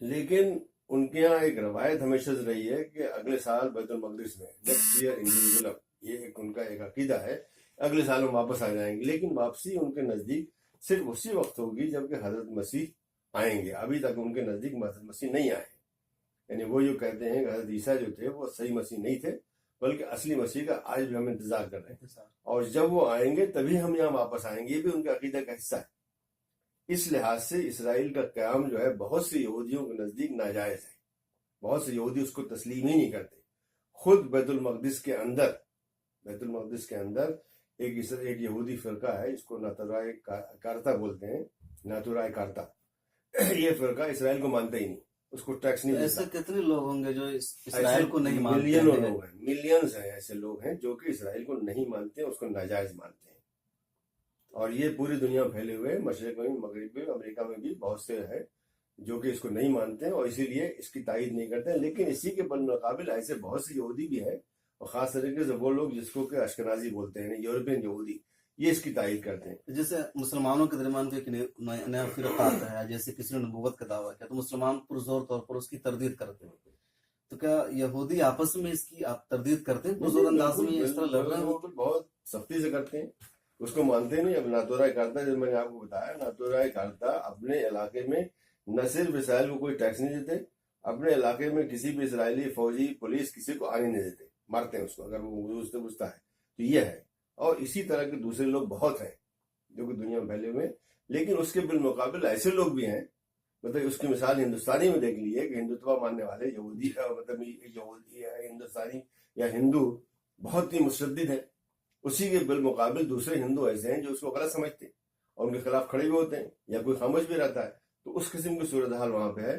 لیکن ان کے یہاں ایک روایت ہمیشہ سے رہی ہے کہ اگلے سال بیت المقدس میں نیکسٹ ایئر ان جیروزلم، یہ ایک ان کا ایک عقیدہ ہے، اگلے سال ہم واپس آ جائیں گے، لیکن واپسی ان کے نزدیک صرف اسی وقت ہوگی جب کہ حضرت مسیح آئیں گے. ابھی تک ان کے نزدیک حضرت مسیح نہیں آئے. یعنی وہ جو کہتے ہیں کہ حضرت عیسیٰ جو تھے وہ صحیح مسیح نہیں تھے، بلکہ اصلی مسیح کا آج بھی ہم انتظار کر رہے ہیں، اور جب وہ آئیں گے تبھی ہم یہاں واپس آئیں گے. یہ بھی ان کے عقیدہ کا حصہ ہے. اس لحاظ سے اسرائیل کا قیام جو ہے بہت سے یہودیوں کے نزدیک ناجائز ہے. بہت سے یہودی اس کو تسلیم ہی نہیں کرتے. خود بیت المقدس کے اندر ایک یہودی فرقہ ہے، اس کو ناتورائے کارتا بولتے ہیں، ناتورائے کارتا. یہ فرقہ اسرائیل کو مانتا ہی نہیں، اس کو ٹیکس نہیں دیتا. ایسے کتنے لوگ ہوں گے جو اسرائیل کو نہیں مانتے ملینوں ہیں؟ لوگ ہیں، ملینز ہیں ایسے لوگ ہیں جو کہ اسرائیل کو نہیں مانتے، اس کو ناجائز مانتے ہیں. اور یہ پوری دنیا میں پھیلے ہوئے، مشرق میں، مغرب میں، امریکہ میں بھی بہت سے ہیں جو کہ اس کو نہیں مانتے ہیں اور اسی لیے اس کی تائید نہیں کرتے ہیں. لیکن اسی کے بالمقابل ایسے بہت سے یہودی بھی ہیں، اور خاص طریقے سے وہ لوگ جس کو کہ اشکنازی بولتے ہیں، یورپین یہودی، یہ اس کی تائید کرتے ہیں. جیسے مسلمانوں کے درمیان کوئی نیا فرقہ آتا ہے، جیسے کسی نے نبوت کا دعویٰ کیا تو مسلمان پرزور طور پر اس کی تردید کرتے ہیں. تو کیا یہودی آپس میں اس کی آپ تردید کرتے ہیں پرزور انداز میں، اس طرح لڑ رہے ہیں؟ بالکل بہت سختی سے کرتے ہیں، اس کو مانتے نہیں. اب ناتورائے کارتا، جب میں نے آپ کو بتایا، ناتورائے کارتا اپنے علاقے میں نہ صرف اسرائیل کو کوئی ٹیکس نہیں دیتے، اپنے علاقے میں کسی بھی اسرائیلی فوجی پولیس کسی کو آنے نہیں دیتے، مارتے ہیں اس کو اگر وہ گھستا ہے. تو یہ ہے. اور اسی طرح کے دوسرے لوگ بہت ہیں جو کہ دنیا میں پھیلے ہوئے. لیکن اس کے بالمقابل ایسے لوگ بھی ہیں، مطلب اس کی مثال ہندوستانی میں دیکھ لیجیے کہ ہندوتوا ماننے والے یہودی، مطلب یہودی ہندوستانی یا ہندو بہت ہی متشدد ہیں. اسی کے بالمقابل دوسرے ہندو ایسے ہیں جو اس کو غلط سمجھتے ہیں اور ان کے خلاف کھڑے بھی ہوتے ہیں، یا کوئی خاموش بھی رہتا ہے. تو اس قسم کی صورتحال وہاں پہ ہے.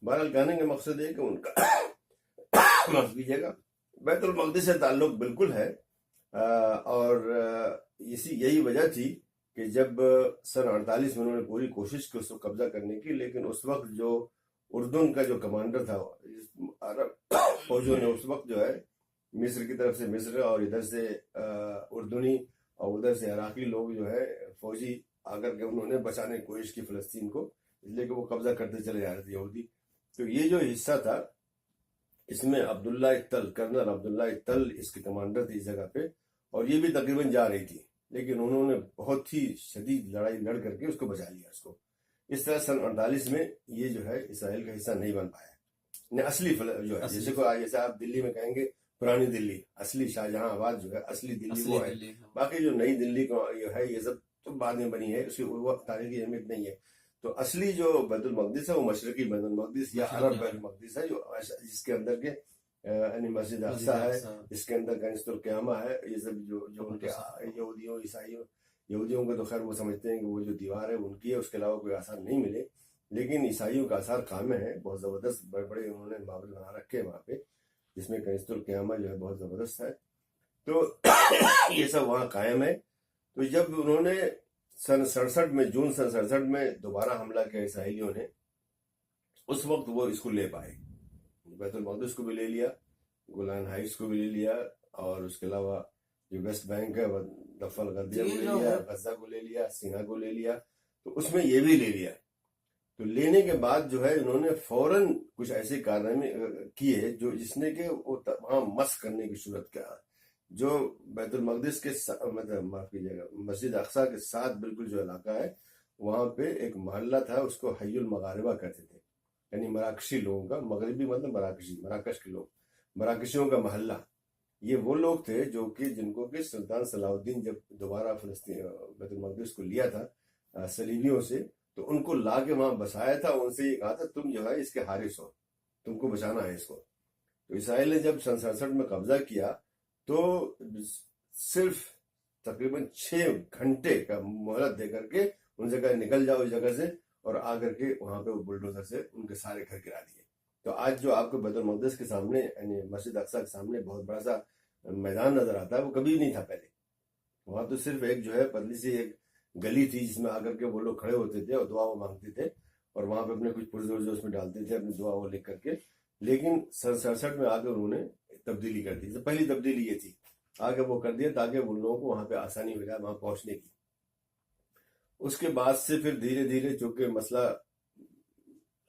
بہرحال کہنے کا مقصد ہے کہ ان کا معاف کیجیے گا، بیت المقدس سے تعلق بالکل ہے. اور یہی وجہ تھی کہ جب سن 48 میں انہوں نے پوری کوشش کی اس کو قبضہ کرنے کی، لیکن اس وقت جو اردن کا جو کمانڈر تھا، عرب فوجوں نے اس وقت جو ہے مصر کی طرف سے مصر اور ادھر سے اردنی اور ادھر سے عراقی لوگ جو ہے فوجی آ کر کے انہوں نے بچانے کی کوشش کی فلسطین کو، اس لیے کہ وہ قبضہ کرتے چلے جا رہے تھے یہودی. تو یہ جو حصہ تھا اس میں کرنل عبداللہ اطل اس کے کمانڈر تھے اس جگہ پہ، اور یہ بھی تقریباً جا رہی تھی، لیکن انہوں نے بہت ہی شدید لڑائی لڑ کر کے اس کو بچا لیا. اس کو اس طرح سن 48 میں یہ جو ہے اسرائیل کا حصہ نہیں بن پایا. اصلی جو ہے جیسے آپ دلی میں کہیں گے پرانی دلی، اصلی شاہجہاں آباد جو ہے اصلی دلی وہ ہے. باقی جو نئی دلی کو جو ہے یہ سب تو بعد میں بنی ہے، اس کی تاریخی اہمیت نہیں ہے. تو اصلی جو بیت المقدس ہے وہ مشرقی بیت المقدس یا عرب بیت المقدس ہے، جس کے اندر کے یعنی مسجد اقصی ہے، اس کے اندر کنیسۃ القیامہ ہے. یہ سب جو ان کے یہودیوں عیسائیوں، یہودیوں کو تو خیر وہ سمجھتے ہیں کہ وہ جو دیوار ہے ان کی ہے، اس کے علاوہ کوئی آثار نہیں ملے. لیکن عیسائیوں کا آثار قائم ہے، بہت زبردست، بڑے بڑے انہوں نے معبد بنا رکھے وہاں پہ، جس میں کنیسۃ القیامہ جو ہے بہت زبردست ہے. تو یہ سب وہاں قائم ہے. تو جب انہوں نے سن 67 میں، جون سن 67 میں دوبارہ حملہ کیا اسرائیلیوں نے، اس وقت وہ اس کو لے پائے. بیت المقدس کو بھی لے لیا، گولان ہائٹس کو بھی لے لیا، اور اس کے علاوہ جو ویسٹ بینک ہے ضفہ الغربیہ کو لے لیا، غزہ کو لے لیا، سینا کو لے لیا. تو اس میں یہ بھی لے لیا. تو لینے کے بعد جو ہے انہوں نے فوراً کچھ ایسے کارنامے کیے جو جس نے کہ وہاں مسخ کرنے کی صورت کیا. جو بیت المقدس کے مطلب معاف کیجیے گا مسجد اقصی کے ساتھ بالکل جو علاقہ ہے، وہاں پہ ایک محلہ تھا، اس کو حی المغاربہ کہتے تھے، یعنی مراکشی لوگوں کا، مغربی مطلب مراکش کے لوگ، مراکشیوں کا محلہ. یہ وہ لوگ تھے جو کہ جن کو کہ سلطان صلاح الدین جب دوبارہ فلسطین بیت المقدس کو لیا تھا صلیبیوں سے، تو ان کو لا کے وہاں بسایا تھا. ان سے یہ کہا تھا تم جو ہے اس کے حارث ہو، تم کو بچانا ہے اس کو. تو اسرائیل نے جب سن 67 میں قبضہ کیا تو صرف تقریباً 6 گھنٹے کا مہلت دے کر کے ان سے کہا نکل جاؤ اس جگہ سے، اور آ کر کے وہاں پہ وہ بلڈوزر سے ان کے سارے گھر گرا دیے. تو آج جو آپ کو بیت المقدس کے سامنے یعنی مسجد اقصی کے سامنے بہت بڑا سا میدان نظر آتا ہے، وہ کبھی نہیں تھا پہلے. وہاں تو صرف ایک جو ہے پتلی سی ایک گلی تھی جس میں آ کر کے وہ لوگ کھڑے ہوتے تھے اور دعا وہ مانگتے تھے، اور وہاں پہ اپنے کچھ پرزے ورزے اس میں ڈالتے تھے اپنی دعا وہ لکھ کر کے. لیکن سن 67 میں آ کے انہوں نے تبدیلی کر دی. پہلی تبدیلی یہ تھی، آگے وہ کر دیا تاکہ ان لوگوں کو وہاں پہ آسانی ہو جائے وہاں پہنچنے کی. اس کے بعد سے پھر دھیرے دھیرے چونکہ مسئلہ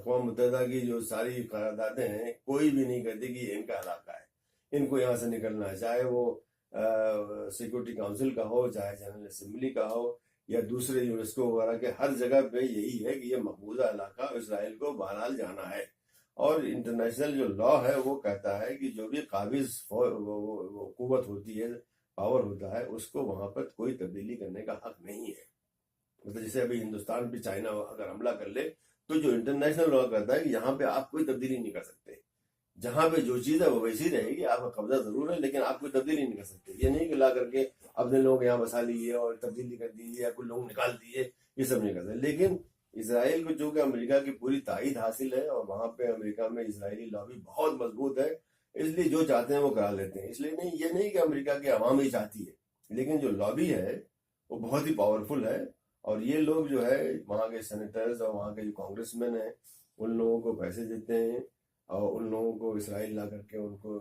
اقوام متحدہ کی جو ساری قراردادیں ہیں کوئی بھی نہیں کہتی کہ یہ ان کا علاقہ ہے، ان کو یہاں سے نکلنا ہے، چاہے وہ سیکورٹی کاؤنسل کا ہو، چاہے جنرل اسمبلی کا ہو، یا دوسرے یونیسکو وغیرہ کے، ہر جگہ پہ یہی ہے کہ یہ مقبوضہ علاقہ اسرائیل کو بہرحال جانا ہے۔ اور انٹرنیشنل جو لا ہے وہ کہتا ہے کہ جو بھی قابض قوت ہوتی ہے، پاور ہوتا ہے، اس کو وہاں پر کوئی تبدیلی کرنے کا حق نہیں ہے۔ مطلب جیسے ابھی ہندوستان پہ چائنا اگر حملہ کر لے تو جو انٹرنیشنل لا کہتا ہے کہ یہاں پہ آپ کوئی تبدیلی نہیں کر سکتے، جہاں پہ جو چیز ہے وہ ویسی رہے گی، آپ کا قبضہ ضرور ہے لیکن آپ کوئی تبدیلی نہیں کر سکتے۔ یہ نہیں کہ لا کر کے اپنے لوگ یہاں بسا لیجیے اور تبدیلی کر دیجیے یا کوئی لوگ نکال دیے، یہ سب نہیں کر سکتے۔ لیکن اسرائیل کو چونکہ امریکہ کی پوری تائید حاصل ہے اور وہاں پہ امریکہ میں اسرائیلی لابی بہت مضبوط ہے، اس لیے جو چاہتے ہیں وہ کرا لیتے ہیں۔ اس لیے نہیں، یہ نہیں کہ امریکہ کی عوام ہی چاہتی ہے، لیکن جو لابی ہے وہ بہت ہی پاورفل ہے، اور یہ لوگ جو ہے وہاں کے سینیٹرز اور وہاں کے جو کانگریس مین ہیں ان لوگوں کو پیسے دیتے ہیں اور ان لوگوں کو اسرائیل لا کر کے ان کو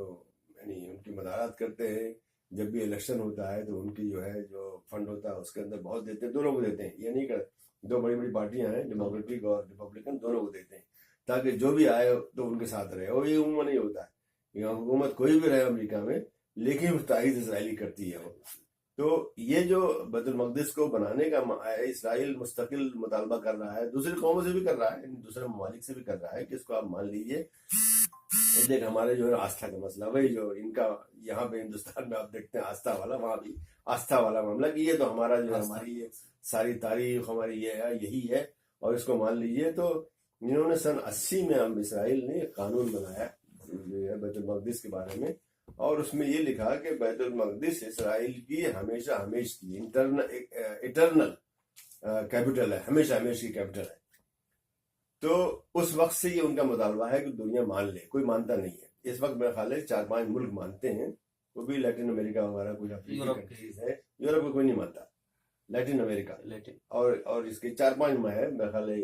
یعنی ان کی مدارات کرتے ہیں۔ جب بھی الیکشن ہوتا ہے تو ان کی جو ہے جو فنڈ ہوتا ہے اس کے اندر بہت دیتے ہیں، دونوں کو دیتے ہیں، یہ نہیں کہ دو بڑی بڑی پارٹیاں ہیں ڈیموکریٹک اور ریپبلکن، دونوں کو دیتے ہیں تاکہ جو بھی آئے تو ان کے ساتھ رہے۔ اور یہ عموماً نہیں ہوتا ہے، یہاں حکومت کوئی بھی رہے امریکہ میں لیکن وہ تائید اسرائیلی کرتی ہے وہ۔ تو یہ جو بیت المقدس کو بنانے کا اسرائیل مستقل مطالبہ کر رہا ہے، دوسری قوموں سے بھی کر رہا ہے، دوسرے ممالک سے بھی کر رہا ہے کہ اس کو آپ مان لیجئے۔ دیکھ ہمارے جو ہے آستھا کا مسئلہ، وہی جو ان کا یہاں پہ ہندوستان میں آپ دیکھتے ہیں آستھا والا، وہاں بھی آستھا والا معاملہ کہ یہ تو ہمارا جو ہے ہماری یہ ساری تاریخ ہماری یہ ہے، یہی ہے اور اس کو مان لیجئے۔ تو انہوں نے سن 80 میں ہم اسرائیل نے قانون بنایا جو ہے بیت المقدس کے بارے میں، اور اس میں یہ لکھا کہ بیت المقدس اسرائیل کی ہمیشہ ہمیش کی اٹرنل کیپٹل ہے، ہمیشہ ہمیش کی کیپٹل ہے۔ تو اس وقت سے یہ ان کا مطالبہ ہے کہ دنیا مان لے، کوئی مانتا نہیں ہے اس وقت۔ میرے خیال ہے 4-5 ملک مانتے ہیں، وہ بھی لیٹن امریکہ وغیرہ کچھ افریقی کنٹریز ہے، یورپ کو کوئی نہیں مانتا، لیٹن امریکہ اور اس کے 4-5 میں ہے، میرے خیال ہے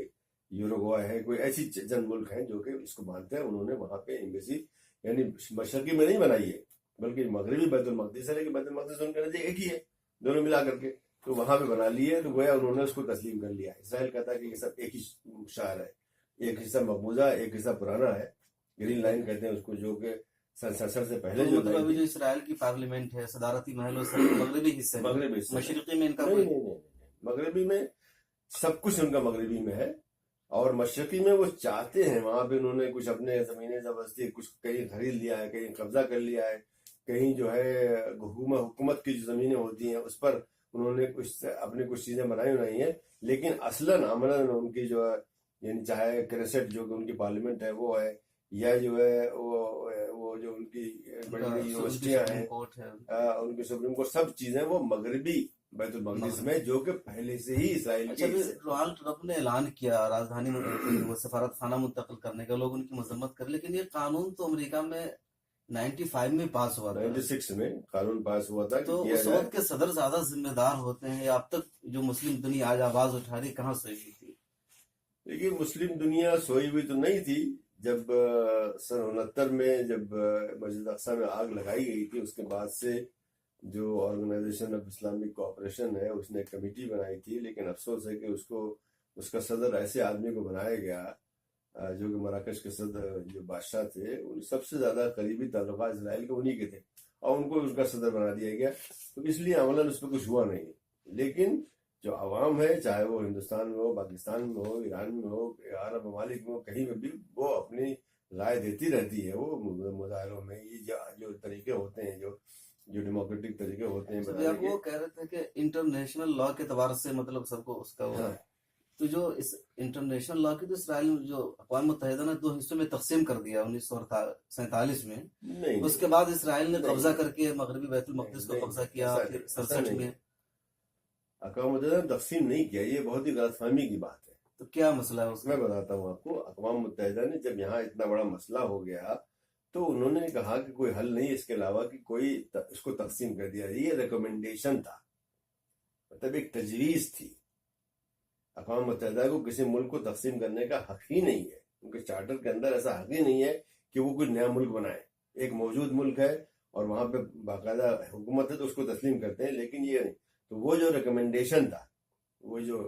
یوروگوائے ہے، کوئی ایسی چند ملک ہیں جو کہ اس کو مانتے ہیں۔ انہوں نے وہاں پہ ایمبیسی یعنی مشرقی میں نہیں بنائی ہے بلکہ مغربی بیت المقدس ہے، لیکن بیت المقدس ان کے نزدیک ایک ہی ہے دونوں ملا کر کے، تو وہاں پہ بنا لی ہے۔ تو گویا انہوں نے اس کو تسلیم کر لیا۔ اسرائیل کہتا ہے کہ یہ سب ایک ہی شہر ہے، ایک حصہ مقبوضہ، ایک حصہ پرانا ہے، گرین لائن کہتے ہیں اس کو، جو کہ سنسر سے پہلے جو مطلب ابھی جو اسرائیل کی پارلیمنٹ ہے، صدارتی محل، مغربی حصے میں، مغربی حصہ، مشرقی میں ان کا نہیں، مغربی میں سب کچھ ان کا مغربی میں ہے، اور مشرقی میں وہ چاہتے ہیں وہاں پہ انہوں نے کچھ اپنے زمینیں زبردستی کچھ کہیں خرید لیا ہے، کہیں قبضہ کر لیا ہے، کہیں جو ہے حکومت کی جو زمینیں ہوتی ہیں اس پر انہوں نے اپنی کچھ چیزیں بنائی ہیں، لیکن اصلاً عملاً ان کی جو ہے یعنی چاہے کرسٹ جو کہ ان کی پارلیمنٹ ہے وہ ہے، یا جو ہے وہ جو ان کی بڑی بڑی یونیورسٹیاں ہیں، ان کی سپریم کورٹ، سب چیزیں وہ مغربی بیت المقدس میں، جو کہ پہلے سے ہی اسرائیل کی۔ ڈونلڈ ٹرمپ نے اعلان کیا راجدھانی وہ سفارت خانہ منتقل کرنے کا، لوگ ان کی مذمت کر، لیکن یہ قانون تو امریکہ میں 95 میں پاس ہوا تھا، 96 میں قانون پاس ہوا تھا۔ تو اس وقت کے صدر زیادہ ذمہ دار ہوتے ہیں، اب تک جو مسلم دنیا آج آواز اٹھا رہی کہاں سوئی ہوئی تھی؟ دیکھیے مسلم دنیا سوئی ہوئی تو نہیں تھی۔ جب سن 69 میں جب مسجد اقصی میں آگ لگائی گئی تھی، اس کے بعد سے جو آرگنائزیشن آف اسلامک کوآپریشن ہے اس نے ایک کمیٹی بنائی تھی، لیکن افسوس ہے کہ اس کا صدر ایسے آدمی کو بنایا گیا جو کہ مراکش کے صدر جو بادشاہ تھے، ان سب سے زیادہ قریبی تعلقات اسرائیل کے انہی کے تھے، اور ان کو ان کا صدر بنا دیا گیا، تو اس لیے عملاً اس پہ کچھ ہوا نہیں۔ لیکن جو عوام ہے، چاہے وہ ہندوستان میں ہو، پاکستان میں ہو، ایران میں ہو، عرب ممالک میں ہو، کہیں میں بھی، وہ اپنی رائے دیتی رہتی ہے۔ وہ مظاہروں میں یہ جو طریقے ہوتے ہیں، جو ڈیموکریٹک طریقے ہوتے ہیں، آپ وہ کہہ رہے تھے کہ انٹرنیشنل لا کے اعتبار سے مطلب سب کو اس کا وہ ہے، تو جو اس انٹرنیشنل لا کی تو اسرائیل جو اقوام متحدہ نے 2 حصوں میں تقسیم کر دیا 1947 میں، اس کے بعد اسرائیل نے قبضہ کر کے مغربی بیت المقدس کو قبضہ کیا، پھر 67 میں اقوام متحدہ نے تقسیم نہیں کیا، یہ بہت ہی غلط فہمی کی بات ہے۔ تو کیا مسئلہ ہے اس میں بتاتا ہوں آپ کو۔ اقوام متحدہ نے جب یہاں اتنا بڑا مسئلہ ہو گیا تو انہوں نے کہا کہ کوئی حل نہیں اس کے علاوہ کہ کوئی اس کو تقسیم کر دیا۔ یہ ریکمنڈیشن تھا، مطلب ایک تجویز تھی۔ اقوام متحدہ کو کسی ملک کو تقسیم کرنے کا حق ہی نہیں ہے، ان کے چارٹر کے اندر ایسا حق ہی نہیں ہے کہ وہ کوئی نیا ملک بنائے۔ ایک موجود ملک ہے اور وہاں پہ باقاعدہ حکومت ہے تو اس کو تسلیم کرتے ہیں، لیکن یہ نہیں۔ تو وہ جو ریکمنڈیشن تھا، وہ جو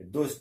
2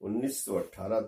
1918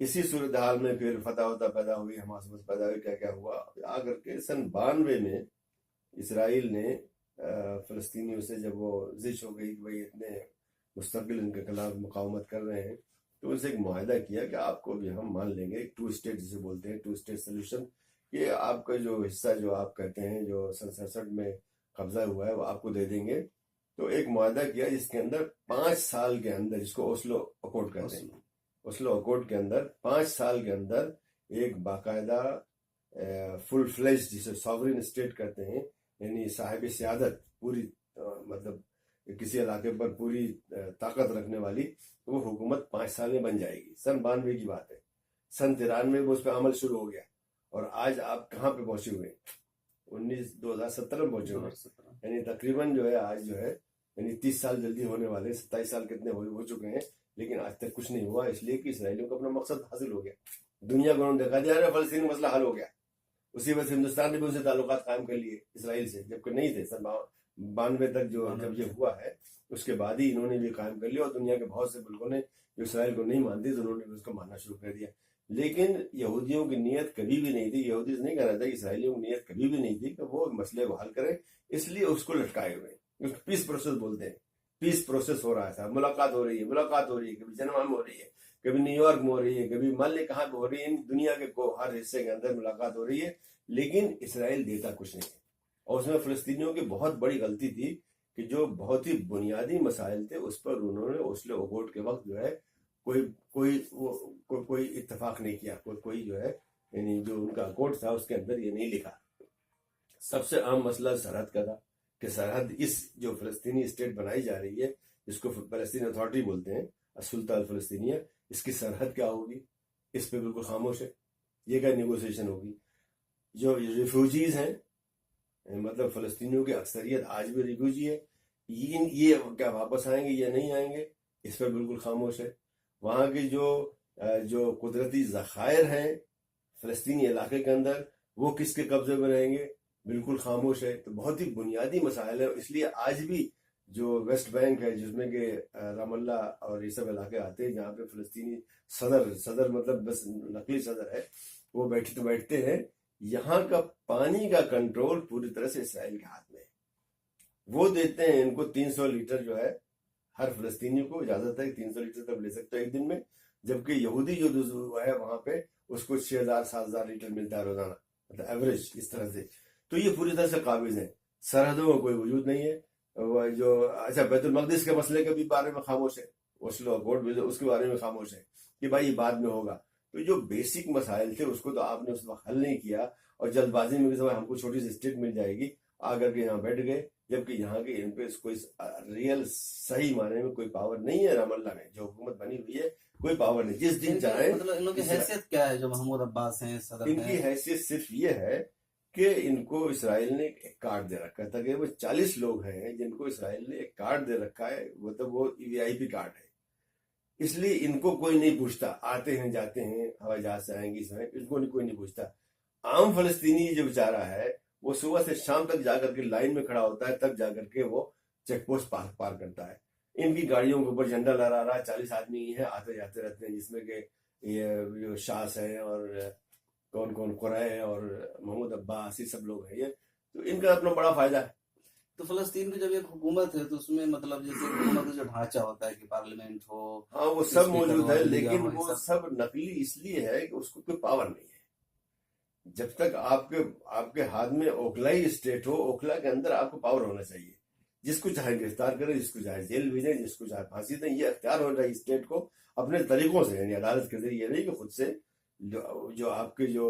اسی صورتحال میں پھر فتح وتح پیدا ہوئی، حماس پیدا ہوئی، کیا کیا ہوا، آ کر کے سن 92 میں اسرائیل نے فلسطینیوں سے جب وہ زش ہو گئی کہ بھائی اتنے مستقل ان کے خلاف مقاومت کر رہے ہیں، تو ان سے ایک معاہدہ کیا کہ آپ کو بھی ہم مان لیں گے، ایک 2 اسٹیٹ جسے بولتے ہیں 2 اسٹیٹ سولوشن، کہ آپ کا جو حصہ جو آپ کہتے ہیں جو سن 67 میں قبضہ ہوا ہے وہ آپ کو دے دیں گے۔ تو ایک معاہدہ کیا جس کے اندر 5 سال کے اندر، جس کو اوسلو اکورڈ کہتے ہیں، اوسلو اکورڈ کے اندر 5 سال کے اندر ایک باقاعدہ فل فلیج جسے ساورین اسٹیٹ کہتے ہیں، یعنی صاحب سیادت پوری مطلب کسی علاقے پر پوری طاقت رکھنے والی وہ حکومت 5 سال میں بن جائے گی۔ سن 92 کی بات ہے، سن 93 میں اس پہ عمل شروع ہو گیا، اور آج آپ کہاں پہ پہنچے ہوئے؟ 2017 میں پہنچے ہوئے، یعنی تقریباً جو ہے آج جو ہے یعنی 30 سال جلدی ہونے والے، 27 سال کتنے ہو چکے ہیں، لیکن آج تک کچھ نہیں ہوا، اس لیے کہ اسرائیلیوں کو اپنا مقصد حاصل ہو گیا، دنیا کو انہوں نے دکھا دیا فلسطین مسئلہ حل ہو گیا۔ اسی وجہ سے ہندوستان نے بھی ان سے تعلقات قائم کر لیے اسرائیل سے، جبکہ نہیں تھے، سن 92 تک جب یہ ہوا ہے اس کے بعد ہی انہوں نے بھی قائم کر لیا، اور دنیا کے بہت سے ملکوں نے جو اسرائیل کو نہیں مانتے تو انہوں نے بھی اس کو ماننا شروع کر دیا۔ لیکن یہودیوں کی نیت کبھی بھی نہیں تھی، یہودی سے نہیں کہنا تھا، اسرائیلیوں کی نیت کبھی بھی نہیں تھی کہ وہ مسئلے کو حل کریں، اس لیے اس کو لٹکائے ہوئے، اس کو پیس پروسیس بولتے ہیں، پیس پروسیس ہو رہا تھا، ملاقات ہو رہی ہے، کبھی جنوا میں ہو رہی ہے، کبھی نیو یارک میں ہو رہی ہے، کبھی مان لے کہاں پہ ہو رہی ہے، دنیا کے ہر حصے کے اندر ملاقات ہو رہی ہے، لیکن اسرائیل دیتا کچھ نہیں ہے۔ اور اس میں فلسطینیوں کی بہت بڑی غلطی تھی کہ جو بہت ہی بنیادی مسائل تھے اس پر انہوں نے اوسلو اکورڈ کے وقت جو ہے کوئی اتفاق نہیں کیا، کوئی جو ہے یعنی جو ان کا اکورڈ تھا اس کے اندر یہ نہیں لکھا۔ سب سے عام مسئلہ سرحد کا تھا کہ سرحد اس جو فلسطینی اسٹیٹ بنائی جا رہی ہے جس کو فلسطین اتھارٹی بولتے ہیں، السلطہ الفلسطینیہ، اس کی سرحد کیا ہوگی، اس پہ بالکل خاموش ہے، یہ کیا نیگوسیشن ہوگی۔ جو ریفیوجیز ہیں، مطلب فلسطینیوں کی اکثریت آج بھی ریفیوجی ہے، یہ کیا واپس آئیں گے یا نہیں آئیں گے، اس پر بالکل خاموش ہے۔ وہاں کے جو قدرتی ذخائر ہیں فلسطینی علاقے کے اندر وہ کس کے قبضے میں رہیں گے، بالکل خاموش ہے۔ تو بہت ہی بنیادی مسائل ہے، اس لیے آج بھی جو ویسٹ بینک ہے جس میں کہ رام اللہ اور یہ سب علاقے آتے ہیں جہاں پہ فلسطینی صدر مطلب بس نقلی صدر ہے، وہ بیٹھتے ہیں، یہاں کا پانی کا کنٹرول پوری طرح سے اسرائیل کے ہاتھ میں ہے۔ وہ دیتے ہیں ان کو 300 لیٹر جو ہے، ہر فلسطینی کو اجازت ہے 300 لیٹر تک لے سکتے ایک دن میں، جبکہ یہودی جو ہے وہاں پہ اس کو 6000-7000 لیٹر ملتا ہے روزانہ، مطلب ایوریج اس طرح سے۔ تو یہ پوری طرح سے قابض ہیں، سرحدوں میں کوئی وجود نہیں ہے۔ وہ جو اچھا بیت المقدس کے مسئلے کے بھی بارے میں خاموش ہے، اوسلو اکورڈ بھی اس کے بارے میں خاموش ہے کہ بھائی یہ بعد میں ہوگا۔ تو جو بیسک مسائل تھے اس کو تو آپ نے اس وقت حل نہیں کیا، اور جلد بازی میں ہم کو چھوٹی سی اسٹیٹ مل جائے گی آ کر کے یہاں بیٹھ گئے، جبکہ یہاں کے ان پہ کوئی ریئل صحیح معنی میں کوئی پاور نہیں ہے۔ رام اللہ میں جو حکومت بنی ہوئی ہے کوئی پاور نہیں، جس دن چاہیں مطلب ان کی حیثیت کیا ہے جو محمود عباس ہیں صدر ان کی حیثیت صرف یہ ہے کہ ان کو اسرائیل نے ایک کارڈ دے رکھا تھا کہ وہ 40 لوگ ہیں جن کو اسرائیل نے ایک کارڈ دے رکھا ہے، مطلب وہ VIP کارڈ ہے، اس لیے ان کو کوئی نہیں پوچھتا، آتے ہیں جاتے ہیں، ہوائی جہاز سے آئیں گے، ان کو کوئی نہیں پوچھتا۔ عام فلسطینی جو بیچارہ ہے وہ صبح سے شام تک جا کر کے لائن میں کھڑا ہوتا ہے، تب جا کر کے وہ چیک پوسٹ پار کرتا ہے۔ ان کی گاڑیوں کے اوپر جھنڈا لہرا رہا ہے، 40 آدمی ہیں، آتے جاتے رہتے ہیں، جس میں کہ یہ جو شاس ہے اور کون قرائے اور محمود عباس، یہ سب لوگ ہیں، یہ تو ان کا اپنا بڑا فائدہ ہے۔ تو فلسطین کی جب ایک حکومت ہے تو اس میں مطلب جیسے حکومت کا جو ڈھانچہ ہوتا ہے کہ پارلیمنٹ ہو، ہاں وہ سب موجود ہے، لیکن وہ سب نقلی اس لیے ہے کہ اس کو کوئی پاور نہیں ہے۔ جب تک آپ کے ہاتھ میں اوکھلائی اسٹیٹ ہو، اوکھلا کے اندر آپ کو پاور ہونا چاہیے، جس کو چاہے گرفتار کریں، جس کو چاہے جیل بھیجیں، جس کو چاہے پھانسی دیں، یہ اختیار ہونا چاہیے اسٹیٹ کو اپنے طریقوں سے، یعنی عدالت کے ذریعے نہیں کہ خود سے، جو آپ کے جو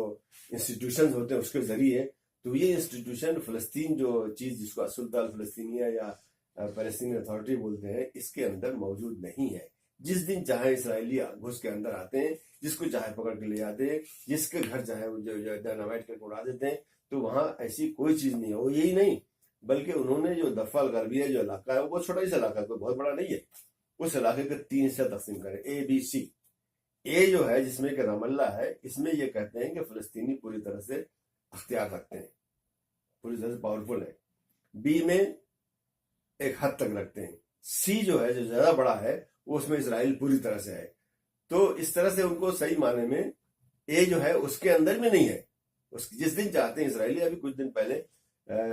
انسٹیٹیوشنز ہوتے ہیں اس کے ذریعے۔ تو یہ انسٹیٹیوشن فلسطین جو چیز جس کو السلطہ الفلسطینیہ یا فلسطین اتھارٹی بولتے ہیں، اس کے اندر موجود نہیں ہے۔ جس دن چاہے اسرائیلی گھس کے اندر آتے ہیں، جس کو چاہے پکڑ کے لے جاتے ہیں، جس کے گھر چاہے وہ ڈائنامائٹ کر کے اڑا دیتے ہیں۔ تو وہاں ایسی کوئی چیز نہیں ہے۔ وہ یہی نہیں بلکہ انہوں نے جو ضفہ الغربیہ جو علاقہ ہے وہ بہت چھوٹا سا علاقہ ہے، کوئی بہت بڑا نہیں ہے، اس علاقے کے 3 حصے تقسیم کریں، ABC۔ اے جو ہے جس میں کہ رام اللہ ہے، اس میں یہ کہتے ہیں کہ فلسطینی پوری طرح سے اختیار رکھتے ہیں، پوری طرح سے پاورفل ہے۔ بی میں ایک حد تک رکھتے ہیں۔ سی جو ہے جو زیادہ بڑا ہے وہ اس میں اسرائیل پوری طرح سے ہے۔ تو اس طرح سے ان کو صحیح معنی میں یہ جو ہے اس کے اندر میں نہیں ہے. اس جس دن چاہتے ہیں اسرائیلی, ابھی کچھ دن پہلے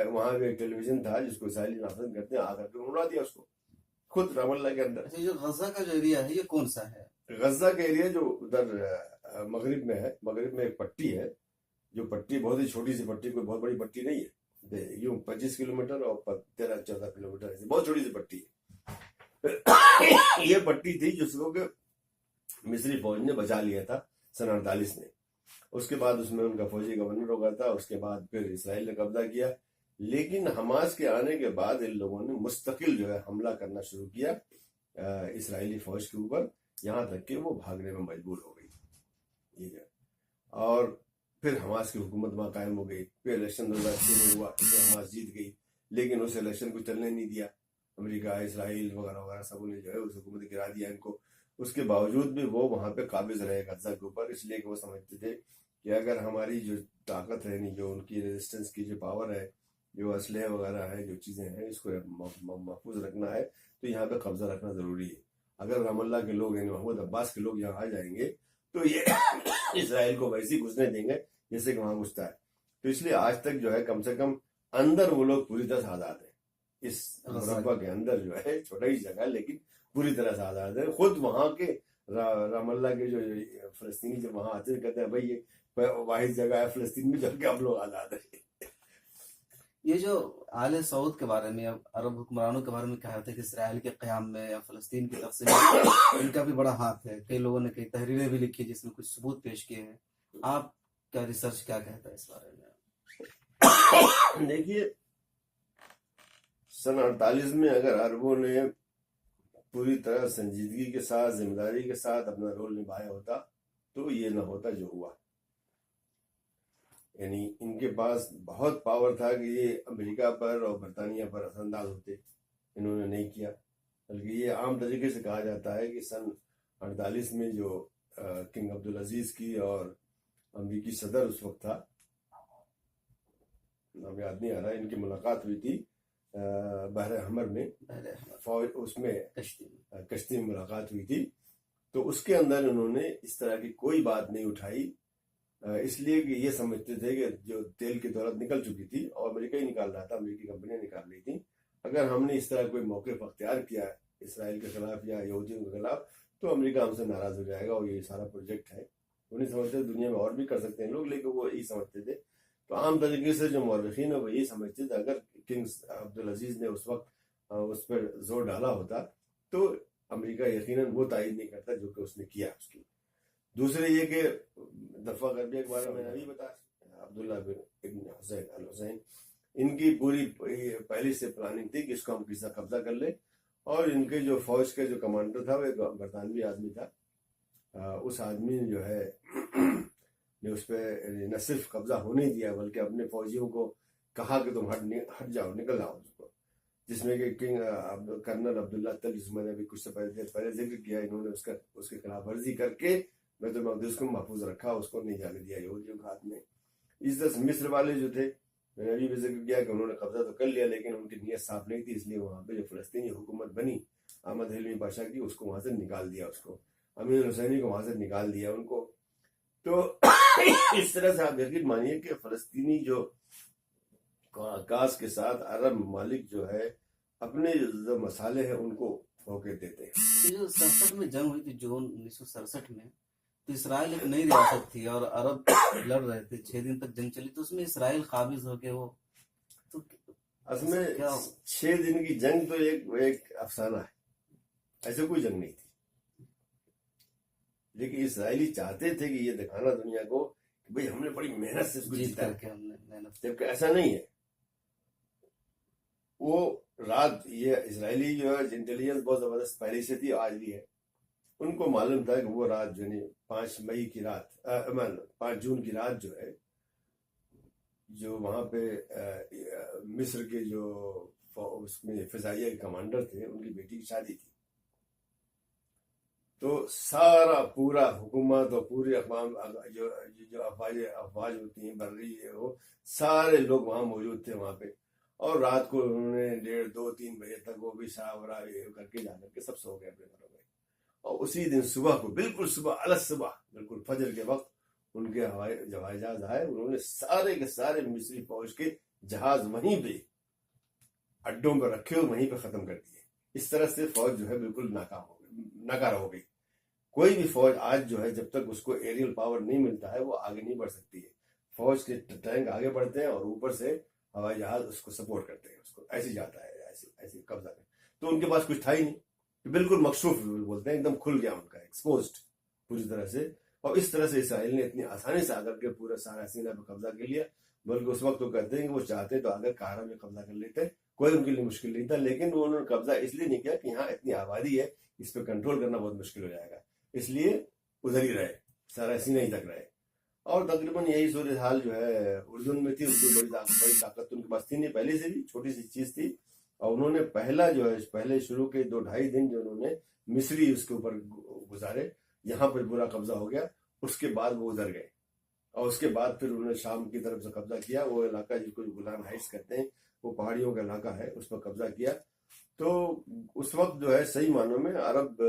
وہاں پہ ایک ٹیلی ویژن تھا جس کو اسرائیلی ناپسند کرتے ہیں, آ کر کے اڑا دیا اس کو خود رام اللہ کے اندر. اچھا جو غزہ کا جو ایریا ہے یہ کون سا ہے؟ غزہ کا ایریا جو ادھر مغرب میں ہے, مغرب میں ایک پٹی ہے, جو پٹی بہت ہی چھوٹی سی پٹی, کوئی بہت بڑی پٹی نہیں ہے, یوں 25 کلومیٹر اور 13-14 کلومیٹر ایسی بہت چھوٹی سی پٹی ہے. یہ پٹی تھی جس کو کہ مصری فوج نے بچا لیا تھا سن 48 میں. اس کے بعد اس میں ان کا فوجی گورنر ہو گیا تھا. اس کے بعد پھر اسرائیل نے قبضہ کیا, لیکن حماس کے آنے کے بعد ان لوگوں نے مستقل جو ہے حملہ کرنا شروع کیا اسرائیلی فوج کے اوپر, یہاں تک کہ وہ بھاگنے میں مجبور ہو گئی. ٹھیک ہے, اور پھر حماس کی حکومت وہاں قائم ہو گئی. پھر الیکشن 2006 میں ہوا, پھر حماس جیت گئی, لیکن اس الیکشن کو چلنے نہیں دیا. امریکہ, اسرائیل وغیرہ وغیرہ سب نے جو ہے اس حکومت گرا دیا ان کو. اس کے باوجود بھی وہ وہاں پہ قابض رہے غزہ کے اوپر, اس لیے کہ وہ سمجھتے تھے کہ اگر ہماری جو طاقت ہے, جو ان کی ریزسٹنس کی جو پاور ہے, جو اسلحے وغیرہ ہے, جو چیزیں ہیں, اس کو محفوظ رکھنا ہے تو یہاں پہ قبضہ رکھنا ضروری ہے. اگر رام اللہ کے لوگ یعنی محمود عباس کے لوگ یہاں آ جائیں گے تو یہ اسرائیل کو ویسے ہی گھسنے دیں گے جیسے کہ وہاں گھستا ہے. تو اس لیے آج تک جو ہے کم سے کم اندر وہ لوگ پوری طرح سے آزاد ہیں. اس مربع کے اندر جو ہے چھوٹا ہی جگہ لیکن پوری طرح سے آزاد ہے. خود وہاں کے رام اللہ کے جو فلسطینی جب وہاں آتے ہیں کہتے ہیں بھائی یہ واحد جگہ ہے فلسطین میں جب کہ ہم لوگ آزاد ہیں. یہ جو آل سعود کے بارے میں, عرب حکمرانوں کے بارے میں کہا جاتا ہے کہ اسرائیل کے قیام میں یا فلسطین کی تقسیم میں ان کا بھی بڑا ہاتھ ہے. کئی لوگوں نے کئی تحریریں بھی لکھی جس میں کچھ ثبوت پیش کیے ہیں. آپ کا ریسرچ کیا کہتا ہے اس بارے میں؟ دیکھیے, سن 48 میں اگر عربوں نے پوری طرح سنجیدگی کے ساتھ, ذمہ داری کے ساتھ اپنا رول نبھایا ہوتا تو یہ نہ ہوتا جو ہوا. یعنی ان کے پاس بہت پاور تھا کہ یہ امریکہ پر اور برطانیہ پر اثر انداز ہوتے, انہوں نے نہیں کیا. بلکہ یہ عام طریقے سے کہا جاتا ہے کہ سن 48 میں جو کنگ عبدالعزیز کی اور امریکی صدر اس وقت تھا, نام یاد نہیں آ رہا, ان کی ملاقات ہوئی تھی بحر احمر میں, فوج اس میں کشتی میں ملاقات ہوئی تھی. تو اس کے اندر انہوں نے اس طرح کی کوئی بات نہیں اٹھائی, اس لیے کہ یہ سمجھتے تھے کہ جو تیل کی دولت نکل چکی تھی اور امریکہ ہی نکال رہا تھا, امریکی کمپنیاں نکال رہی تھیں, اگر ہم نے اس طرح کوئی موقف اختیار کیا اسرائیل کے خلاف یا یہودیوں کے خلاف تو امریکہ ہم سے ناراض ہو جائے گا اور یہ سارا پروجیکٹ ہے. وہ نہیں سمجھتے دنیا میں اور بھی کر سکتے ہیں لوگ, لیکن وہ یہی سمجھتے تھے. تو عام طریقے سے جو مورخین ہیں وہ یہی سمجھتے تھے اگر کنگ عبدالعزیز نے اس وقت اس پر زور ڈالا ہوتا تو امریکہ یقیناً وہ تائید نہیں کرتا جو کہ اس نے کیا. اس کی دوسرے یہ کہ دفعہ غربیہ کے بارے میں ابھی بتا, عبداللہ ابن حسین الحسین, ان کی پوری پہلی سے پلاننگ تھی کہ اس کو ہم کسی قبضہ کر لیں, اور ان کے جو فوج کا جو کمانڈر تھا وہ ایک برطانوی آدمی تھا. اس آدمی نے جو ہے نے اس پہ نہ صرف قبضہ ہونے دیا بلکہ اپنے فوجیوں کو کہا کہ تم ہٹ جاؤ, نکل آؤ اس کو, جس میں کہ کرنل عبداللہ تل, جس میں نے ابھی کچھ سے پہلے ذکر کیا, انہوں نے اس کے خلاف ورزی کر کے بیت المقدس کو محفوظ رکھا, اس کو نہیں جانے دیا یہودیوں کے ہاتھ میں. اس طرح مصر والے جو تھے, میں نے ابھی بھی ذکر کیا کہ انہوں نے قبضہ تو کر لیا لیکن ان کی نیت صاف نہیں تھی, اس لیے وہاں پہ جو فلسطینی حکومت بنی احمد حلمی بادشاہ کی, اس کو وہاں سے نکال دیا, اس کو امین الحسینی کو وہاں سے نکال دیا ان کو. تو اس طرح سے آپ یقین مانیے کہ فلسطینی جو کاس کے ساتھ عرب ممالک جو ہے اپنے جو مسالے ہیں ان کو موقع دیتے ہیں. جو 67 میں جنگ ہوئی تھی, جون 1967 میں, تو اسرائیل ایک نئی ریاست تھی اور عرب لڑ رہے تھے, 6 دن تک جنگ چلی, تو اس میں اسرائیل قابض ہو کے وہ تو اصل میں 6 دن کی جنگ تو ایک افسانہ ہے, ایسے کوئی جنگ نہیں تھی. لیکن اسرائیلی چاہتے تھے کہ یہ دکھانا دنیا کو کہ بھئی ہم نے بڑی محنت سے اس کو جیتا ہے, جبکہ ایسا نہیں ہے. وہ رات, یہ اسرائیلی جو ہے انٹیلیجنس بہت زبردست پہلے سے تھی, آج بھی ہے. ان کو معلوم تھا کہ وہ رات جو 5 مئی کی رات 5 جون کی رات جو ہے, جو وہاں پہ مصر کے جو اس میں فضائیہ کے کمانڈر تھے, ان کی بیٹی کی شادی تھی. تو سارا پورا حکومت اور پورے اقوام جو افواج ہوتی ہیں بری, وہ سارے لوگ وہاں موجود تھے وہاں پہ. اور رات کو انہوں نے 1:30 2 3 بجے تک وہ بھی شراب وراب کر کے جا کر کے سب سو گئے اپنے گھروں میں. اور اسی دن صبح کو بالکل صبح الگ صبح بالکل فجر کے وقت ان کے ہوائی جہاز آئے، انہوں نے سارے کے سارے مصری فوج کے جہاز وہیں پہ اڈوں پہ رکھے اور وہیں پہ ختم کر دیے۔ اس طرح سے فوج جو ہے بالکل ناکارہ ہو گئی۔ کوئی بھی فوج آج جو ہے جب تک اس کو ایریل پاور نہیں ملتا ہے وہ آگے نہیں بڑھ سکتی ہے۔ فوج کے ٹینک آگے بڑھتے ہیں اور اوپر سے ہوائی جہاز اس کو سپورٹ کرتے ہیں، اس کو ایسے جاتا ہے، ایسے قبضہ کرتے۔ تو ان کے پاس کچھ تھا ہی نہیں، بالکل مکشوف بولتے ہیں، ایک دم کھل گیا ان کا، ایکسپوزڈ پوری طرح سے۔ اور اس طرح سے اسرائیل نے اتنی آسانی سے آ کر کے پورا سارا سینہ پہ قبضہ کر لیا، بلکہ اس وقت وہ کہتے ہیں کہ وہ چاہتے تو اگر قاہرہ میں قبضہ کر لیتے، کوئی ان کے لیے مشکل نہیں تھا، لیکن انہوں نے قبضہ اس لیے نہیں کیا کہ یہاں اتنی آبادی ہے، اس پہ کنٹرول کرنا بہت مشکل ہو جائے گا، اس لیے ادھر ہی رہے، سارا سینہ ہی تک رہے۔ اور تقریباً یہی صورتحال جو ہے اردن میں تھی۔ اردو بڑی طاقت ان کے پاس تھی نہیں، پہلے سے بھی چھوٹی سی چیز تھی، اور انہوں نے پہلے شروع کے 2-2.5 دن جو انہوں نے مصری اس کے اوپر گزارے، یہاں پر پورا قبضہ ہو گیا۔ اس کے بعد وہ ادھر گئے، اور اس کے بعد پھر انہوں نے شام کی طرف سے قبضہ کیا، وہ علاقہ جس کو گولان ہائٹس کہتے ہیں، وہ پہاڑیوں کا علاقہ ہے، اس پر قبضہ کیا۔ تو اس وقت جو ہے صحیح معنوں میں عرب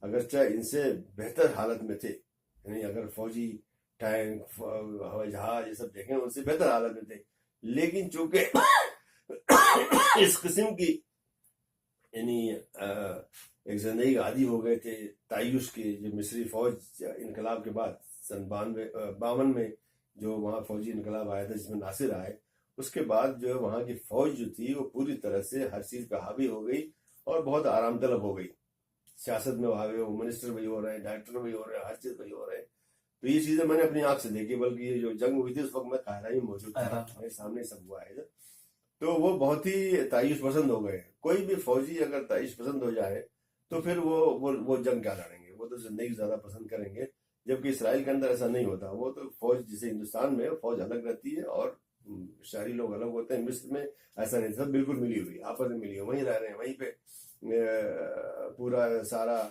اگرچہ ان سے بہتر حالت میں تھے، یعنی اگر فوجی ٹینک ہوائی جہاز یہ سب دیکھیں ان سے بہتر حالت میں تھے، لیکن چونکہ اس قسم کی یعنی ایک زندگی عادی ہو گئے تھے تعیش کی، جو مصری فوج انقلاب کے بعد سن 52 میں جو وہاں فوجی انقلاب آیا تھا جس میں ناصر آئے، اس کے بعد جو ہے وہاں کی فوج جو تھی وہ پوری طرح سے ہر چیز پہ حاوی ہو گئی اور بہت آرام طلب ہو گئی۔ سیاست میں حاوی ہو، منسٹر وہی ہو رہے ہیں، ڈائریکٹر وہی ہو رہے ہیں، ہر چیز وہی ہو رہے ہیں۔ تو یہ چیزیں میں نے اپنی آنکھ سے دیکھی، بلکہ یہ جو جنگ ہوئی تھی اس وقت میں قاہرہ ہی موجود تھا، میرے سامنے سب ہوا ہے۔ تو وہ بہت ہی تعیش پسند ہو گئے۔ کوئی بھی فوجی اگر تعیش پسند ہو جائے تو پھر وہ جنگ کیا لڑیں گے، وہ تو زندگی زیادہ پسند کریں گے، جبکہ اسرائیل کے اندر ایسا نہیں ہوتا۔ وہ تو فوج جسے ہندوستان میں فوج الگ رہتی ہے اور شہری لوگ الگ ہوتے ہیں، مصر میں ایسا نہیں، سب بالکل ملی ہوئی، آپس میں ملی ہوئی، وہیں رہ رہے ہیں، وہیں پہ پورا سارا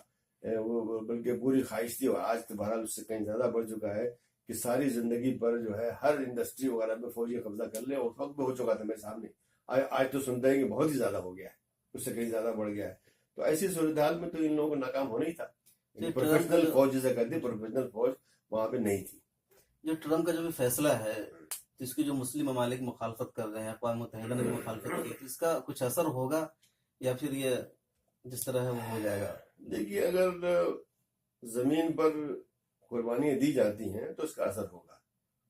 وہ بلکہ پوری خواہش تھی، اور آج تو بہرحال اس سے کہیں زیادہ بڑھ چکا ہے کہ ساری زندگی پر جو ہے ہر انڈسٹری وغیرہ پہ فوجی قبضہ کر لیں، اس وقت بھی ہو چکا تھا میرے سامنے۔ آج تو سنتے ہیں کہ بہت ہی زیادہ ہو گیا ہے، اس سے کہیں زیادہ بڑھ گیا ہے۔ تو ایسی صورتحال میں تو ان لوگوں کو ناکام ہونا ہی تھا۔ پروفیشنل فوج جسے کہتے ہیں، پروفیشنل فوج وہاں پہ نہیں تھی۔ جو ٹرمپ کا جو بھی فیصلہ ہے جس کی جو مسلم ممالک مخالفت کر رہے ہیں، اقوام متحدہ نے بھی مخالفت کی تھی، اس کا کچھ اثر ہوگا یا پھر یہ جس طرح ہے وہ ہو جائے گا؟ دیکھیے، اگر زمین پر قربانیاں دی جاتی ہیں تو اس کا اثر ہوگا،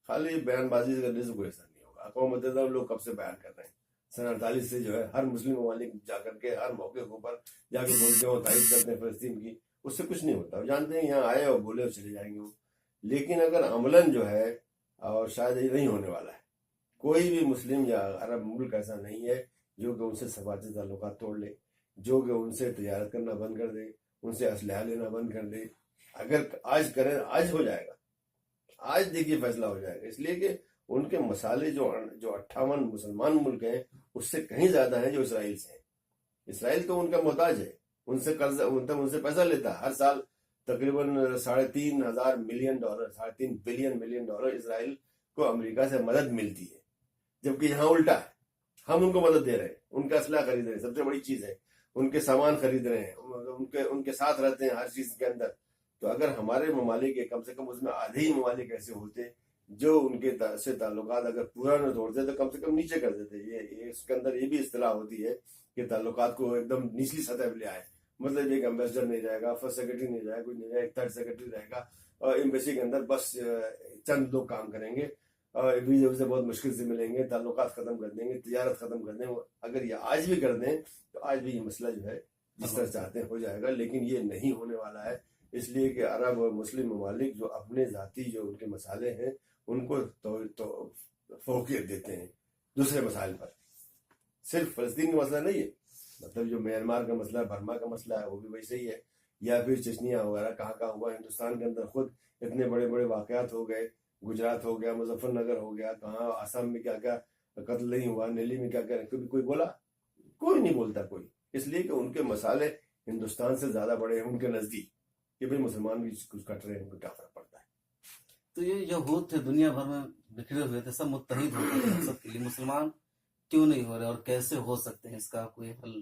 خالی بیان بازی کرنے سے کوئی اثر نہیں ہوگا۔ اقوام متحدہ لوگ کب سے بیان کر رہے ہیں، سن 48 سے جو ہے ہر مسلم ممالک جا کر کے ہر موقع کے اوپر جا کے بولتے ہیں، تائید کرتے ہیں فلسطین کی، اس سے کچھ نہیں ہوتا۔ وہ جانتے ہیں یہاں آئے اور بولے اور چلے جائیں گے وہ۔ لیکن اگر عملاً جو ہے، اور شاید یہ نہیں ہونے والا ہے، کوئی بھی مسلم یا عرب ملک ایسا نہیں ہے جو کہ ان سے سفارتی تعلقات توڑ لے، جو کہ ان سے تجارت کرنا بند کر دے، ان سے اسلحہ لینا بند کر دے۔ اگر آج کریں، آج ہو جائے گا، آج دیکھیے فیصلہ ہو جائے گا، اس لیے کہ ان کے مسالے جو 58 مسلمان ملک ہیں اس سے کہیں زیادہ ہیں جو اسرائیل سے ہیں۔ اسرائیل تو ان کا محتاج ہے، ان سے قرض، ان سے پیسہ لیتا ہے، ہر سال تقریباً $3.5 ملین ڈالر، $3.5 بلین ڈالر اسرائیل کو امریکہ سے مدد ملتی ہے، جبکہ یہاں الٹا ہے، ہم ان کو مدد دے رہے ہیں، ان کا اسلحہ خرید رہے ہیں، سب سے بڑی چیز ہے ان کے سامان خرید رہے ہیں، ان کے ساتھ رہتے ہیں ہر چیز کے اندر۔ تو اگر ہمارے ممالک کے کم سے کم اس میں آدھے ہی ممالک ایسے ہوتے جو ان کے سے تعلقات اگر پورا نہ توڑتے تو کم سے کم نیچے کر دیتے۔ یہ اس کے اندر یہ بھی اصطلاح ہوتی ہے کہ تعلقات کو ایک دم نچلی سطح پہ لے آئے، مطلب ایک امبیسڈر نہیں رہے گا، فرسٹ سیکرٹری نہیں رہے گا، کوئی نہیں رہے گا، ایک تھرڈ سیکرٹری رہے گا، اور ایمبیسی کے اندر بس چند لوگ کام کریں گے، ویزے سے بہت مشکل سے ملیں گے، تعلقات ختم کر دیں گے، تجارت ختم کر دیں گے۔ اگر یہ آج بھی کر دیں تو آج بھی یہ مسئلہ جو ہے جس طرح چاہتے ہیں ہو جائے گا، لیکن یہ نہیں ہونے والا ہے، اس لیے کہ عرب اور مسلم ممالک جو اپنے ذاتی جو ان کے مسائل ہیں ان کو تو فوقیت دیتے ہیں دوسرے مسائل پر۔ صرف فلسطین کا مسئلہ نہیں ہے، مطلب جو میانمار کا مسئلہ ہے، برما کا مسئلہ ہے، وہ بھی ویسے ہی ہے، یا پھر چچنیا وغیرہ کہاں ہوا۔ ہندوستان کے اندر خود اتنے بڑے بڑے واقعات ہو گئے، گجرات ہو گیا، مظفر نگر ہو گیا، کہاں آسام میں کیا کیا قتل نہیں ہوا، دہلی میں کیا کیا، کبھی کوئی بولا؟ کوئی نہیں بولتا کوئی، اس لیے کہ ان کے مسئلے ہندوستان سے زیادہ بڑے ہیں ان کے نزدیک، کہ بھائی مسلمان بھی کچھ کٹ رہے ہیں، ان کو کیا فرق پڑتا ہے۔ تو یہ یہود تھے دنیا بھر میں بکھرے ہوئے تھے، سب متحد ہوتے تھے مقصد کے لیے، مسلمان کیوں نہیں ہو رہے اور کیسے ہو سکتے ہیں، اس کا کوئی حل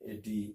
80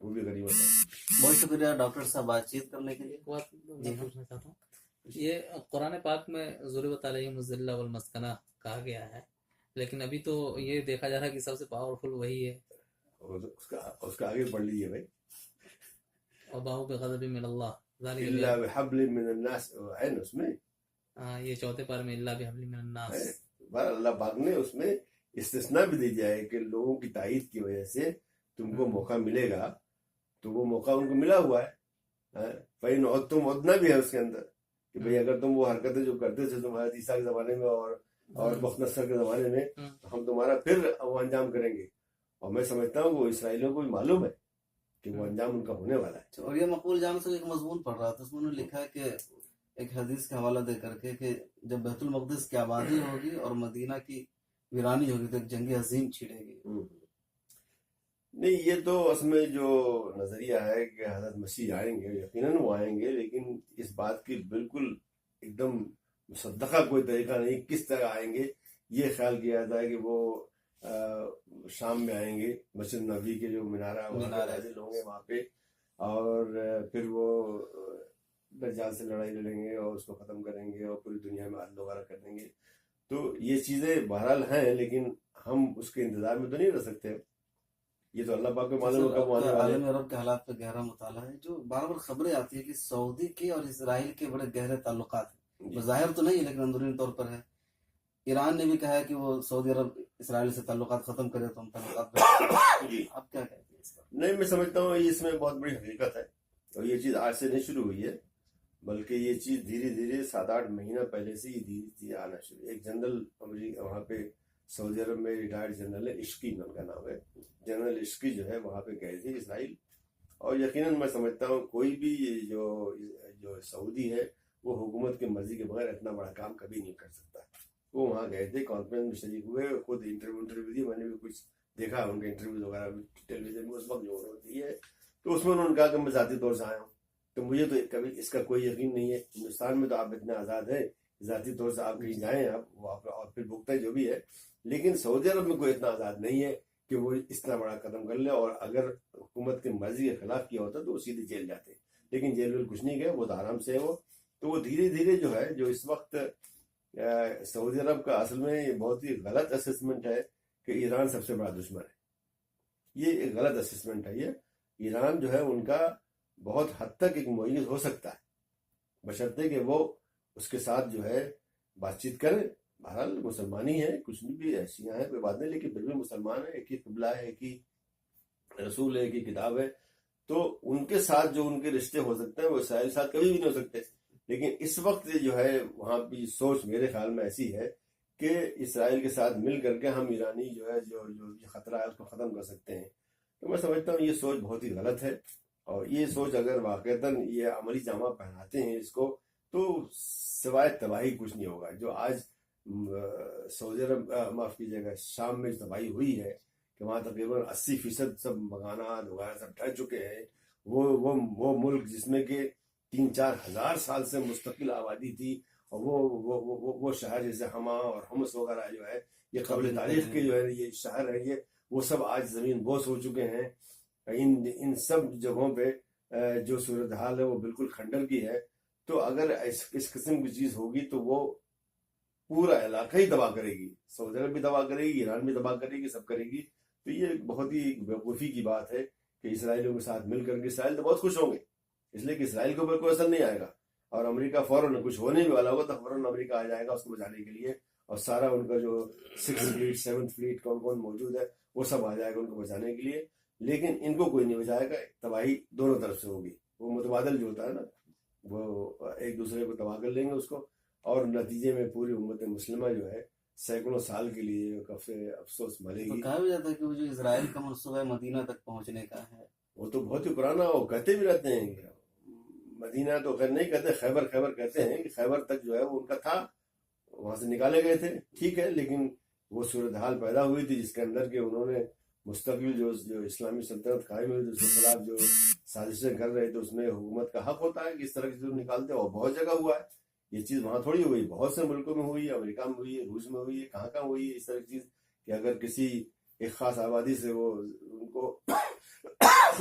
وہ بھی غنیمت ہے. بہت شکریہ ڈاکٹر صاحب بات چیت کرنے کے لیے. بات میں پوچھنا چاہتا ہوں، یہ قرآن پاک میں ضرورت علیہم الذلہ والمسکنہ کہا گیا ہے، لیکن ابھی تو یہ دیکھا جا رہا ہے کہ سب سے پاورفل وہی ہے. اس کا آگے پڑھ لیجیے بھائی. وباؤ بغضب من اللہ ذالک الا بحبل من الناس ہے نا اس میں. ہاں، یہ چوتھے پارے میں اللہ بحبل من الناس. بار اللہ پاک نے اس میں استثناء بھی دے دیا ہے کہ لوگوں کی تائید کی وجہ سے تم کو موقع ملے گا، تو وہ موقع ان کو ملا ہوا ہے. فَإِنْ عُدْتُمْ عُدْنَا بھی ہے اس کے اندر کہ بھئی اگر تم وہ حرکتیں جو کرتے تھے تمہارے عیسیٰ کے زمانے میں اور بخت نصر کے زمانے میں، تو ہم تمہارا پھر وہ انجام کریں گے. اور میں سمجھتا ہوں وہ اسرائیلیوں کو بھی معلوم ہے کہ وہ انجام ان کا ہونے والا ہے. اور یہ مقبول جان سے ایک مضمون پڑھ رہا تھا، اس میں انہوں نے لکھا ہے کہ ایک حدیث کا حوالہ دے کر کے کہ جب بیت المقدس کی آبادی ہوگی اور مدینہ کی ویرانی ہوگی تو ایک جنگ عظیم چھڑے گی. نہیں، یہ تو اس میں جو نظریہ ہے کہ حضرت مسیح آئیں گے، یقیناً وہ آئیں گے، لیکن اس بات کی بالکل ایک دم مصدقہ کوئی طریقہ نہیں کس طرح آئیں گے. یہ خیال کیا جاتا ہے کہ وہ شام میں آئیں گے، مسجد نبوی کے جو مینارہ حاضر ہوں گے وہاں پہ، اور پھر وہ دجال سے لڑائی لڑیں گے اور اس کو ختم کریں گے اور پوری دنیا میں عدل وغیرہ کر دیں گے. تو یہ چیزیں بہرحال ہیں، لیکن ہم اس کے انتظار میں تو نہیں رہ سکتے. یہ تو اللہ پاک کو معلوم ہے کب آنے والے. عالم عرب کے حالات پہ گہرا مطالعہ ہے. جو بار بار خبریں آتی ہیں کہ سعودی کے اور اسرائیل کے بڑے گہرے تعلقات ہیں، ظاہر تو نہیں لیکن اندرونی طور پر ہے. ایران نے بھی کہا ہے کہ وہ سعودی عرب اسرائیل سے تعلقات ختم کرے تو ہم تعلقات آپ کیا کہتے ہیں اس کا؟ نہیں، میں سمجھتا ہوں اس میں بہت بڑی حقیقت ہے، اور یہ چیز آج سے نہیں شروع ہوئی ہے، بلکہ یہ چیز دھیرے دھیرے 7-8 مہینہ پہلے سے ہی دھیرے دھیرے آنا شروع. ایک جنرل امریکہ وہاں پہ سعودی عرب میں ریٹائرڈ جنرل ہے، عشقی ان کا نام ہے، جنرل عشقی جو ہے وہاں پہ گئے تھے اسرائیل. اور یقیناً میں سمجھتا ہوں کوئی بھی جو سعودی ہے وہ حکومت کی مرضی کے بغیر اتنا بڑا کام کبھی نہیں کر سکتا. وہ وہاں گئے تھے، کانفرنس میں شریک ہوئے، خود انٹرویو دی، میں نے بھی کچھ دیکھا ان کے انٹرویو وغیرہ ٹیلی ویژن میں اس وقت جو ہوتی ہے، تو اس میں انہوں نے کہا کہ میں ذاتی طور سے آیا ہوں. تو مجھے تو کبھی اس کا کوئی یقین نہیں ہے. ہندوستان میں تو آپ اتنے آزاد ہیں، ذاتی طور سے آپ کہیں جائیں آپ اور پھر بھگتے جو بھی ہے، لیکن سعودی عرب میں کوئی اتنا آزاد نہیں ہے کہ وہ اتنا بڑا قدم کر لے. اور اگر حکومت کی مرضی کے خلاف کیا ہوتا تو وہ سیدھے جیل جاتے، لیکن جیل ویل کچھ نہیں گئے، وہ تو آرام سے ہے. وہ دھیرے دھیرے جو ہے، جو اس وقت سعودی عرب کا اصل میں یہ بہت ہی غلط اسسمنٹ ہے کہ ایران سب سے بڑا دشمن ہے. یہ ایک غلط اسسمنٹ ہے. یہ ایران جو ہے ان کا بہت حد تک ایک معیز ہو سکتا ہے، بشرطے کہ وہ اس کے ساتھ جو ہے بات چیت کریں. بہرحال مسلمان ہی ہے، کچھ بھی ایسی ہیں کوئی بات نہیں، لیکن پھر بھی مسلمان ہے، ایک ہی قبلہ ہے، ایک ہی رسول ہے، ایک ہی کتاب ہے. تو ان کے ساتھ جو ان کے رشتے ہو سکتے ہیں وہ اسرائیل کے ساتھ کبھی بھی نہیں ہو سکتے. لیکن اس وقت جو ہے وہاں کی سوچ میرے خیال میں ایسی ہے کہ اسرائیل کے ساتھ مل کر کے ہم ایرانی جو ہے جو خطرہ ہے اس کو ختم کر سکتے ہیں. تو میں سمجھتا ہوں یہ سوچ بہت ہی غلط ہے، اور یہ سوچ اگر واقعتاً یہ عملی جامہ پہناتے ہیں اس کو تو سوائے تباہی کچھ نہیں ہوگا. جو آج سعودی عرب معاف کیجیے گا شام میں تباہی ہوئی ہے کہ وہاں تقریباً 80% سب مکانات وغیرہ سب ڈھہ چکے ہیں. وہ ملک جس میں کہ 3-4 ہزار سال سے مستقل آبادی تھی، اور وہ شہر جیسے حما اور حمص وغیرہ جو ہے یہ قبل تاریخ کے جو ہے یہ شہر ہے، وہ سب آج زمین بوس ہو چکے ہیں. ان سب جگہوں پہ جو صورتحال ہے وہ بالکل کھنڈر کی ہے. تو اگر اس قسم کی چیز ہوگی تو وہ پورا علاقہ ہی تباہ کرے گی، سعودی عرب بھی تباہ کرے گی، ایران بھی تباہ کرے گی، سب کرے گی. تو یہ بہت ہی بیوقوفی کی بات ہے کہ اسرائیلیوں کے ساتھ مل کر کے اسرائیل تو بہت خوش ہوں گے، اس لیے کہ اسرائیل کے اوپر کوئی اثر نہیں آئے گا، اور امریکہ فوراً کچھ ہونے بھی والا ہوگا تو فوراً امریکہ آ جائے گا اس کو بچانے کے لیے، اور سارا ان کا جو 6th فلیٹ 7th فلیٹ کون موجود ہے وہ سب آ جائے گا ان کو بچانے کے لیے. لیکن ان کو کوئی نہیں بچائے گا. تباہی دونوں طرف سے ہوگی. وہ متبادل جو ہوتا ہے نا، وہ ایک دوسرے کو تباہ کر لیں گے اس کو، اور نتیجے میں پوری امت مسلمہ جو ہے سینکڑوں سال کے لیے افسوس مرے گی. کہا بھی جاتا ہے کہ وہ جو اسرائیل کا منصوبہ مدینہ تک پہنچنے کا ہے وہ تو بہت ہی پرانا، وہ کہتے بھی رہتے ہیں مدینہ تو خیر نہیں کہتے، خیبر کہتے ہیں کہ خیبر تک جو ہے وہ ان کا تھا، وہاں سے نکالے گئے تھے، ٹھیک ہے، لیکن وہ صورتحال پیدا ہوئی تھی جس کے اندر کہ انہوں نے مستقل جو اسلامی سلطنت قائم ہوئی اس کے خلاف جو سازشیں کر رہے تھے اس میں حکومت کا حق ہوتا ہے کہ اس طرح کی چیزوں نکالتے، اور بہت جگہ ہوا ہے یہ چیز. وہاں تھوڑی ہوئی، بہت سے ملکوں میں ہوئی ہے، امریکہ میں ہوئی ہے، روس میں ہوئی ہے، کہاں ہوئی ہے اس طرح کی چیز کہ اگر کسی ایک خاص آبادی سے وہ ان کو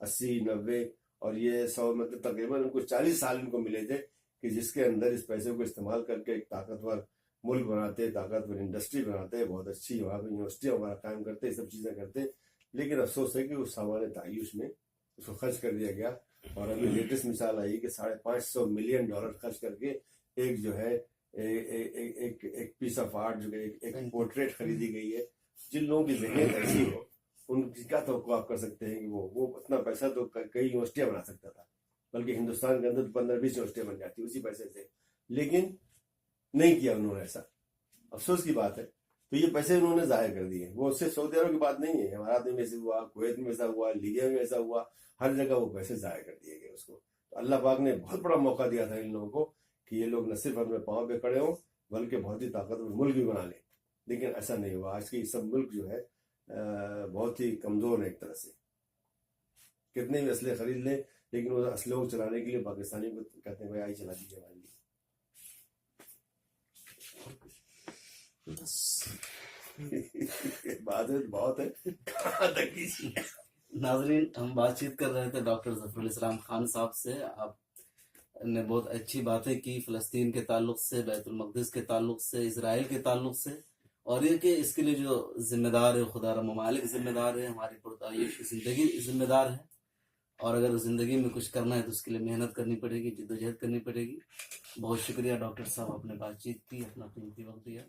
80, 90 اور یہ 100 مطلب تقریباً ان کو 40 سال ان کو ملے تھے کہ جس کے اندر اس پیسے کو استعمال کر کے ایک طاقتور ملک بناتے، طاقتور انڈسٹری بناتے، بہت اچھی وہاں پہ یونیورسٹیاں وغیرہ قائم کرتے، یہ سب چیزیں کرتے. لیکن افسوس ہے کہ اس سامان تعیش میں اس کو خرچ کر دیا گیا. اور ابھی لیٹسٹ مثال آئی کہ $550 ملین خرچ کر کے ایک جو ہے ایک پیس آف آرٹ جو ایک پورٹریٹ خریدی گئی ہے. جن لوگوں کی ذہنیت ایسی ہو ان کی کیا توقع آپ کر سکتے ہیں کہ وہ اتنا پیسہ تو کئی یونیورسٹیاں بنا سکتا تھا، بلکہ ہندوستان کے اندر 15-20 یونیورسٹیاں بن جاتی اسی پیسے سے. لیکن نہیں کیا انہوں نے ایسا. افسوس کی بات ہے. تو یہ پیسے انہوں نے ضائع کر دیے. وہ صرف سعودی عرب کی بات نہیں ہے، امارات میں ایسے ہوا، کویت میں ایسا ہوا، لیبیا میں ایسا ہوا، ہر جگہ وہ پیسے ضائع کر دیے گئے اس کو. تو اللہ پاک نے بہت بڑا موقع دیا تھا ان لوگوں کو کہ یہ لوگ نہ صرف اپنے پاؤں پہ کھڑے ہوں بلکہ بہت ہی طاقتور ملک بھی بنا لیں. لیکن ایسا نہیں ہوا. آج کی سب ملک جو ہے بہت ہی کمزور ہے ایک طرح سے. کتنے بھی اسلحے خرید لیں لیکن وہ اسلحوں کو چلانے کے لیے پاکستانی کو کہتے ہیں بھائی آئی چلا دیجیے ہمارے لیے. بات بہت ہے کہاں تک کی. ناظرین، ہم بات چیت کر رہے تھے ڈاکٹر ظفر الاسلام خان صاحب سے. آپ نے بہت اچھی باتیں کی فلسطین کے تعلق سے، بیت المقدس کے تعلق سے، اسرائیل کے تعلق سے، اور یہ کہ اس کے لیے جو ذمہ دار ہے خدا را ممالک ذمہ دار ہے، ہماری پرتعیش زندگی ذمہ دار ہے. اور اگر زندگی میں کچھ کرنا ہے تو اس کے لیے محنت کرنی پڑے گی، جدوجہد کرنی پڑے گی. بہت شکریہ ڈاکٹر صاحب، آپ نے بات چیت کی، اپنا قیمتی وقت دیا.